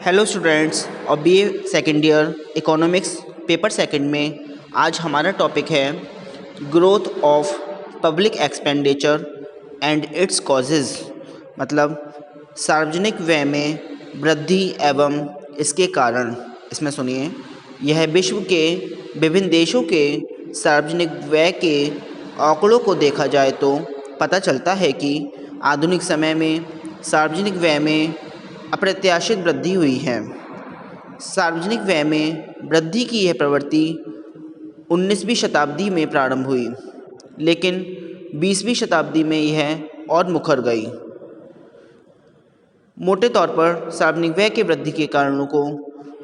Hello students और BA second year economics paper second में आज हमारा टॉपिक है growth of public expenditure and it's causes. मतलब सार्वजनिक व्यय में वृद्धि एवं इसके कारण। इसमें सुनिए, यह विश्व के विभिन्न देशों के सार्वजनिक व्यय के आंकड़ों को देखा जाए तो पता चलता है कि आधुनिक समय में सार्वजनिक व्यय में अप्रत्याशित वृद्धि हुई है। सार्वजनिक व्यय में वृद्धि की यह प्रवृत्ति 19वीं शताब्दी में प्रारंभ हुई, लेकिन 20वीं शताब्दी में यह और मुखर गई। मोटे तौर पर सार्वजनिक व्यय के वृद्धि के कारणों को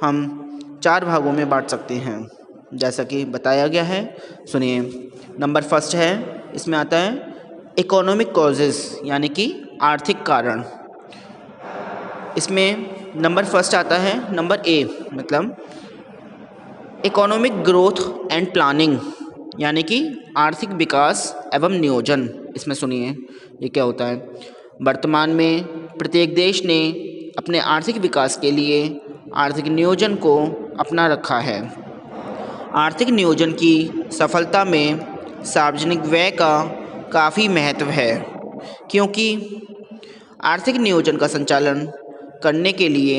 हम 4 भागों में बांट सकते हैं, जैसा कि बताया गया है। सुनिए, नंबर फर्स्ट है, इसमें आता है इकोनॉमिक कॉजेज़, यानी कि आर्थिक कारण। इसमें नंबर फर्स्ट आता है नंबर ए, मतलब इकोनॉमिक ग्रोथ एंड प्लानिंग, यानी कि आर्थिक विकास एवं नियोजन। इसमें सुनिए, ये क्या होता है। वर्तमान में प्रत्येक देश ने अपने आर्थिक विकास के लिए आर्थिक नियोजन को अपना रखा है। आर्थिक नियोजन की सफलता में सार्वजनिक व्यय का काफ़ी महत्व है, क्योंकि आर्थिक नियोजन का संचालन करने के लिए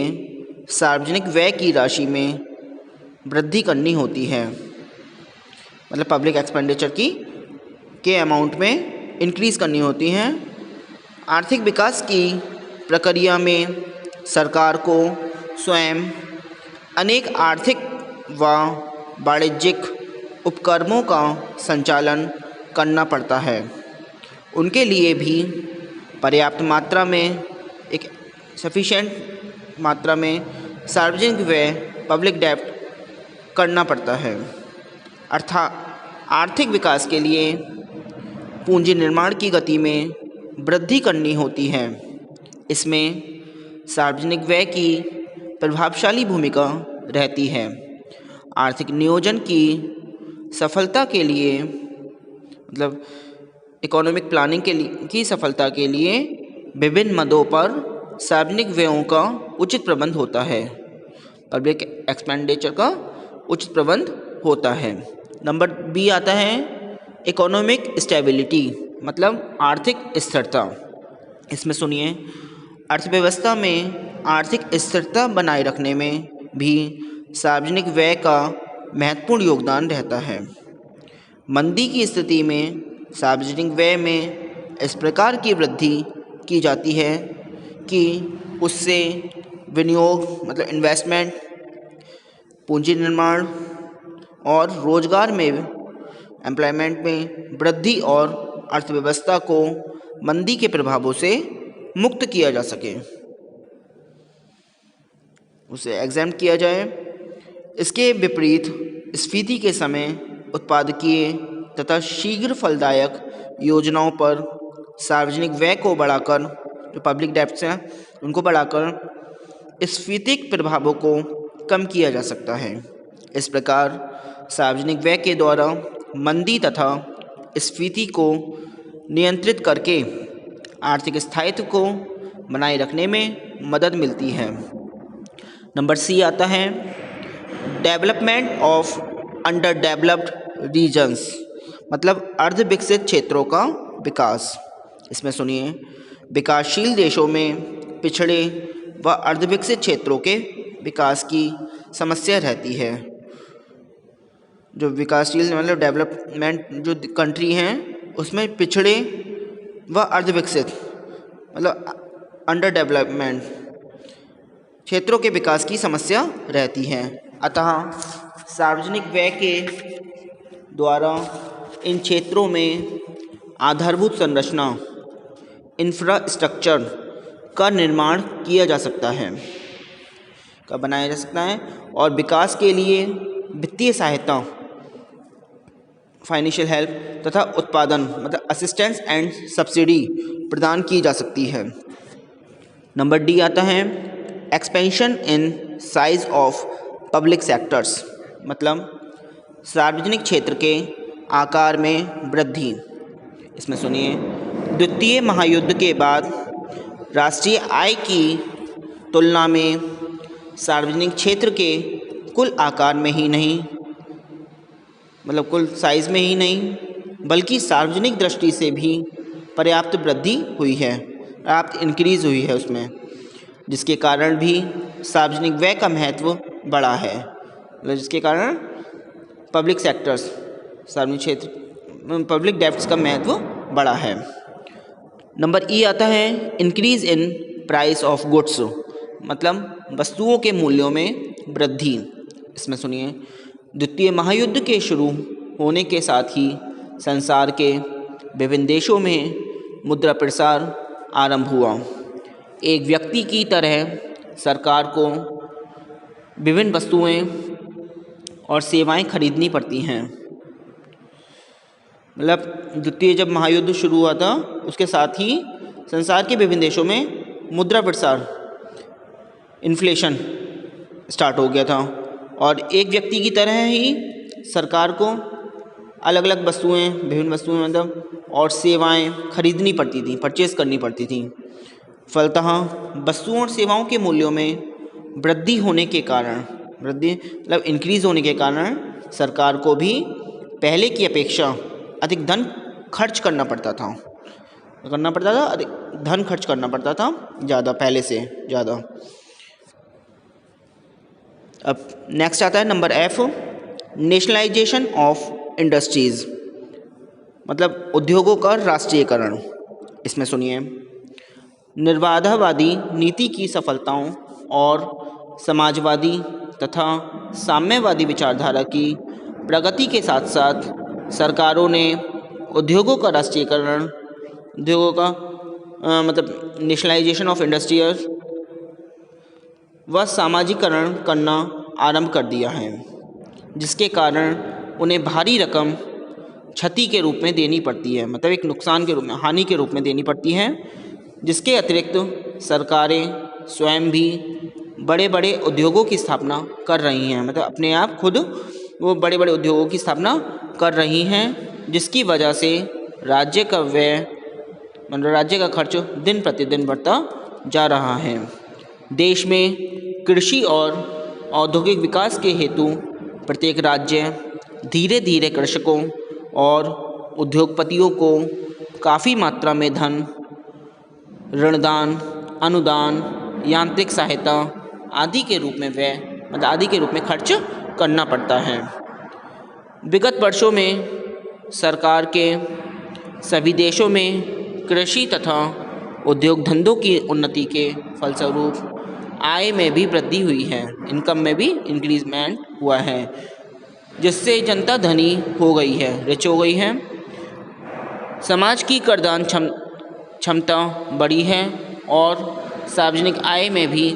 सार्वजनिक व्यय की राशि में वृद्धि करनी होती है। मतलब पब्लिक एक्सपेंडिचर के अमाउंट में इंक्रीज़ करनी होती है। आर्थिक विकास की प्रक्रिया में सरकार को स्वयं अनेक आर्थिक व वाणिज्यिक उपक्रमों का संचालन करना पड़ता है। उनके लिए भी पर्याप्त मात्रा में सफिशिएंट मात्रा में सार्वजनिक व्यय पब्लिक डेब्ट करना पड़ता है। अर्थात आर्थिक विकास के लिए पूंजी निर्माण की गति में वृद्धि करनी होती है। इसमें सार्वजनिक व्यय की प्रभावशाली भूमिका रहती है। आर्थिक नियोजन की सफलता के लिए, मतलब इकोनॉमिक प्लानिंग की सफलता के लिए विभिन्न मदों पर सार्वजनिक व्ययों का उचित प्रबंध होता है। पब्लिक एक्सपेंडिचर का उचित प्रबंध होता है। नंबर बी आता है इकोनॉमिक स्टेबिलिटी, मतलब आर्थिक स्थिरता। इसमें सुनिए, अर्थव्यवस्था में आर्थिक स्थिरता बनाए रखने में भी सार्वजनिक व्यय का महत्वपूर्ण योगदान रहता है। मंदी की स्थिति में सार्वजनिक व्यय में इस प्रकार की वृद्धि की जाती है कि उससे विनियोग, मतलब इन्वेस्टमेंट, पूंजी निर्माण और रोजगार में, एम्प्लॉयमेंट में वृद्धि और अर्थव्यवस्था को मंदी के प्रभावों से मुक्त किया जा सके, उसे एग्जाम्प्ट किया जाए। इसके विपरीत स्फीति के समय उत्पादकीय तथा शीघ्र फलदायक योजनाओं पर सार्वजनिक व्यय को बढ़ाकर, जो पब्लिक डेब्ट्स हैं उनको बढ़ाकर स्फीतिक प्रभावों को कम किया जा सकता है। इस प्रकार सार्वजनिक व्यय के द्वारा मंदी तथा स्फीति को नियंत्रित करके आर्थिक स्थायित्व को बनाए रखने में मदद मिलती है। नंबर सी आता है development of under developed regions, मतलब अर्ध विकसित क्षेत्रों का विकास। इसमें सुनिए, विकासशील देशों में पिछड़े व अर्धविकसित क्षेत्रों के विकास की समस्या रहती है। जो विकासशील, मतलब डेवलपमेंट जो कंट्री हैं उसमें पिछड़े व अर्धविकसित, मतलब अंडर डेवलपमेंट क्षेत्रों के विकास की समस्या रहती है। अतः सार्वजनिक व्यय के द्वारा इन क्षेत्रों में आधारभूत संरचना, इंफ्रास्ट्रक्चर का निर्माण किया जा सकता है, का बनाया जा सकता है, और विकास के लिए वित्तीय सहायता, फाइनेंशियल हेल्प तथा उत्पादन, मतलब असिस्टेंस एंड सब्सिडी प्रदान की जा सकती है। नंबर डी आता है expansion in size of public sectors, मतलब सार्वजनिक क्षेत्र के आकार में वृद्धि। इसमें सुनिए, द्वितीय महायुद्ध के बाद राष्ट्रीय आय की तुलना में सार्वजनिक क्षेत्र के कुल आकार में ही नहीं, मतलब कुल साइज़ में ही नहीं, बल्कि सार्वजनिक दृष्टि से भी पर्याप्त वृद्धि हुई है, पर्याप्त इंक्रीज़ हुई है उसमें, जिसके कारण भी सार्वजनिक व्यय का महत्व बढ़ा है। मतलब जिसके कारण पब्लिक सेक्टर्स, सार्वजनिक क्षेत्र, पब्लिक डेब्ट्स का महत्व बढ़ा है। नंबर ई आता है increase in price of goods, मतलब वस्तुओं के मूल्यों में वृद्धि। इसमें सुनिए, द्वितीय महायुद्ध के शुरू होने के साथ ही संसार के विभिन्न देशों में मुद्रा प्रसार आरंभ हुआ। एक व्यक्ति की तरह सरकार को विभिन्न वस्तुएं और सेवाएं खरीदनी पड़ती हैं। मतलब द्वितीय जब महायुद्ध शुरू हुआ था उसके साथ ही संसार के विभिन्न देशों में मुद्रा प्रसार, इन्फ्लेशन स्टार्ट हो गया था और एक व्यक्ति की तरह ही सरकार को अलग अलग वस्तुएं, विभिन्न वस्तुएं मतलब और सेवाएं खरीदनी पड़ती थी, परचेज़ करनी पड़ती थी। फलतः वस्तुओं और सेवाओं के मूल्यों में वृद्धि होने के कारण, वृद्धि मतलब इंक्रीज़ होने के कारण सरकार को भी पहले की अपेक्षा अधिक धन खर्च करना पड़ता था, अधिक धन खर्च करना पड़ता था, ज़्यादा, पहले से ज़्यादा। अब नेक्स्ट आता है number F, nationalisation of industries, मतलब उद्योगों का राष्ट्रीयकरण। इसमें सुनिए, निर्बाधावादी नीति की सफलताओं और समाजवादी तथा साम्यवादी विचारधारा की प्रगति के साथ साथ सरकारों ने उद्योगों का राष्ट्रीयकरण, उद्योगों का मतलब नेशनलाइजेशन ऑफ इंडस्ट्रीज व सामाजिकरण करना आरंभ कर दिया है, जिसके कारण उन्हें भारी रकम क्षति के रूप में देनी पड़ती है, मतलब एक नुकसान के रूप में, हानि के रूप में देनी पड़ती है। जिसके अतिरिक्त सरकारें स्वयं भी बड़े बड़े उद्योगों की स्थापना कर रही हैं, मतलब अपने आप खुद वो बड़े बड़े उद्योगों की स्थापना कर रही हैं, जिसकी वजह से राज्य का व्यय, मतलब राज्य का खर्च दिन प्रतिदिन बढ़ता जा रहा है। देश में कृषि और औद्योगिक विकास के हेतु प्रत्येक राज्य धीरे धीरे कृषकों और उद्योगपतियों को काफ़ी मात्रा में धन, ऋणदान, अनुदान, यांत्रिक सहायता आदि के रूप में व्यय, मतलब आदि के रूप में खर्च करना पड़ता है। विगत वर्षों में सरकार के सभी देशों में कृषि तथा उद्योग धंधों की उन्नति के फलस्वरूप आय में भी वृद्धि हुई है, इनकम में भी इंक्रीजमेंट हुआ है, जिससे जनता धनी हो गई है, रिच हो गई है। समाज की करदान क्षमता बढ़ी है और सार्वजनिक आय में भी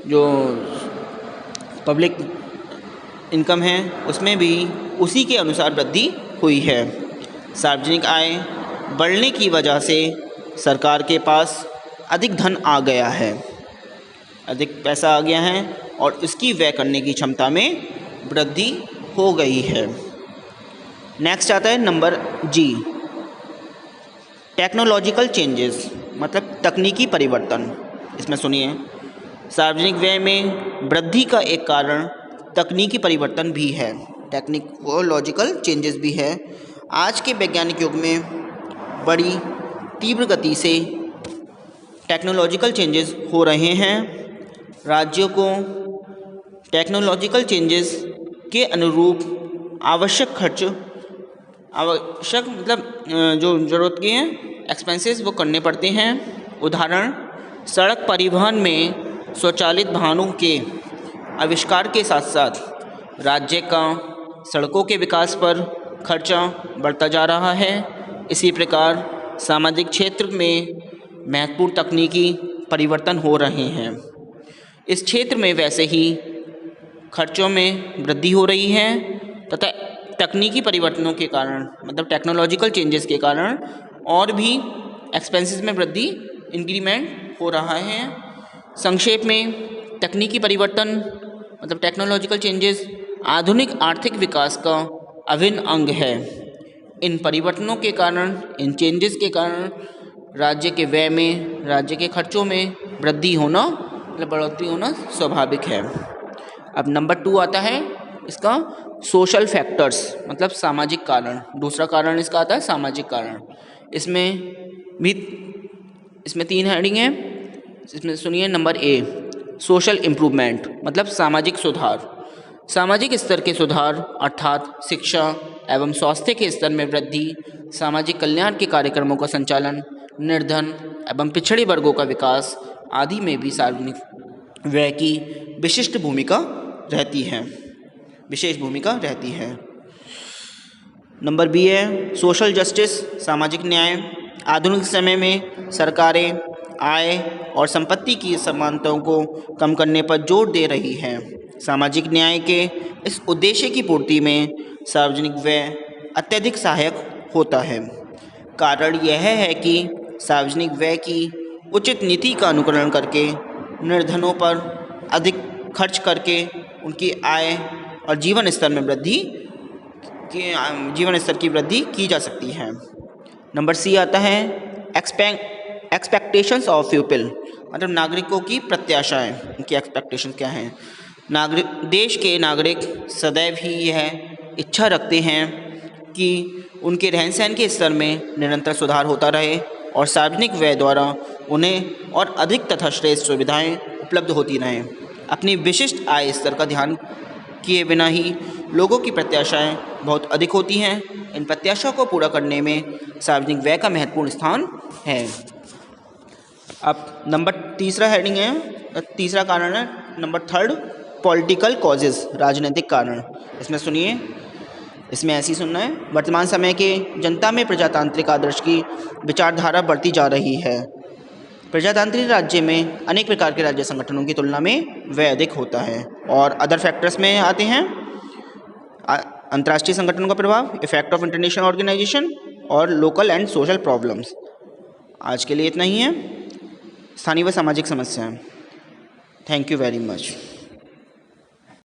जो पब्लिक इनकम है उसमें भी उसी के अनुसार वृद्धि हुई है। सार्वजनिक आय बढ़ने की वजह से सरकार के पास अधिक धन आ गया है, अधिक पैसा आ गया है और उसकी व्यय करने की क्षमता में वृद्धि हो गई है। नेक्स्ट आता है नंबर जी, टेक्नोलॉजिकल चेंजेस, मतलब तकनीकी परिवर्तन। इसमें सुनिए, सार्वजनिक व्यय में वृद्धि का एक कारण तकनीकी परिवर्तन भी है, टेक्नोलॉजिकल चेंजेस भी है। आज के वैज्ञानिक युग में बड़ी तीव्र गति से टेक्नोलॉजिकल चेंजेस हो रहे हैं। राज्यों को टेक्नोलॉजिकल चेंजेस के अनुरूप आवश्यक मतलब जो ज़रूरत के हैं एक्सपेंसेस वो करने पड़ते हैं। उदाहरण, सड़क परिवहन में स्वचालित वाहनों के आविष्कार के साथ साथ राज्य का सड़कों के विकास पर खर्चा बढ़ता जा रहा है। इसी प्रकार सामाजिक क्षेत्र में महत्वपूर्ण तकनीकी परिवर्तन हो रहे हैं। इस क्षेत्र में वैसे ही खर्चों में वृद्धि हो रही है तथा तकनीकी परिवर्तनों के कारण, मतलब टेक्नोलॉजिकल चेंजेस के कारण और भी एक्सपेंसेस में वृद्धि, इंक्रीमेंट हो रहा है। संक्षेप में, तकनीकी परिवर्तन मतलब टेक्नोलॉजिकल चेंजेस आधुनिक आर्थिक विकास का अभिन्न अंग है। इन परिवर्तनों के कारण, इन चेंजेस के कारण राज्य के व्यय में, राज्य के खर्चों में वृद्धि होना मतलब बढ़ोतरी होना स्वाभाविक है। अब नंबर 2 आता है इसका सोशल फैक्टर्स, मतलब सामाजिक कारण। दूसरा कारण इसका आता है सामाजिक कारण। इसमें 3 हेडिंग है। इसमें सुनिए, नंबर ए सोशल इम्प्रूवमेंट, मतलब सामाजिक सुधार। सामाजिक स्तर के सुधार अर्थात शिक्षा एवं स्वास्थ्य के स्तर में वृद्धि, सामाजिक कल्याण के कार्यक्रमों का संचालन, निर्धन एवं पिछड़े वर्गों का विकास आदि में भी सार्वजनिक व्यय की विशिष्ट भूमिका रहती है, विशेष भूमिका रहती है। नंबर बी है सोशल जस्टिस, सामाजिक न्याय। आधुनिक समय में सरकारें आय और संपत्ति की समानताओं को कम करने पर जोर दे रही हैं। सामाजिक न्याय के इस उद्देश्य की पूर्ति में सार्वजनिक व्यय अत्यधिक सहायक होता है। कारण यह है कि सार्वजनिक व्यय की उचित नीति का अनुकरण करके निर्धनों पर अधिक खर्च करके उनकी आय और जीवन स्तर की वृद्धि की जा सकती है। नंबर सी आता है एक्सपेक्टेशंस ऑफ पीपल, मतलब नागरिकों की प्रत्याशाएं, उनकी एक्सपेक्टेशन क्या हैं। देश के नागरिक सदैव ही यह इच्छा रखते हैं कि उनके रहन सहन के स्तर में निरंतर सुधार होता रहे और सार्वजनिक व्यय द्वारा उन्हें और अधिक तथा श्रेष्ठ सुविधाएं उपलब्ध होती रहें। अपनी विशिष्ट आय स्तर का ध्यान किए बिना ही लोगों की प्रत्याशाएं बहुत अधिक होती हैं। इन प्रत्याशाओं को पूरा करने में सार्वजनिक व्यय का महत्वपूर्ण स्थान है। अब नंबर तीसरा हेडिंग है, तीसरा कारण है नंबर 3 पॉलिटिकल कॉजेज़, राजनीतिक कारण। इसमें सुनिए, इसमें ऐसी सुनना है, वर्तमान समय के जनता में प्रजातांत्रिक आदर्श की विचारधारा बढ़ती जा रही है। प्रजातांत्रिक राज्य में अनेक प्रकार के राज्य संगठनों की तुलना में व्यय अधिक होता है। और अदर फैक्टर्स में आते हैं अंतर्राष्ट्रीय संगठनों का प्रभाव, इफेक्ट ऑफ इंटरनेशनल ऑर्गेनाइजेशन और लोकल एंड सोशल प्रॉब्लम्स। आज के लिए इतना ही है। स्थानीय व सामाजिक समस्याएं। Thank you very much.